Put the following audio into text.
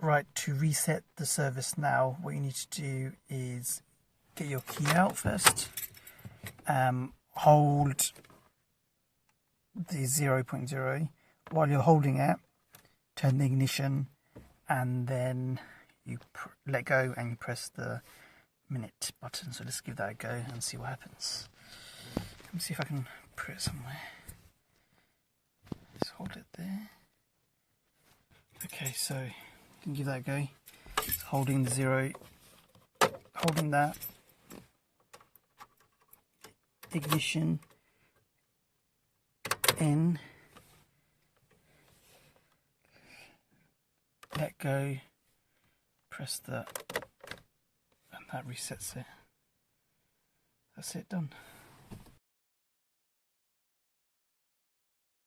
Right, to reset the service now, what you need to do is get your key out first, hold the 0.0. While you're holding it, turn the ignition, and then you let go and you press the minute button. So let's give that a go and see what happens. Let me see if I can put it somewhere. Let's hold it there. Okay, so you can give that a go. It's holding the 0, holding that, ignition in, let go, press that, and that resets it. That's it, done.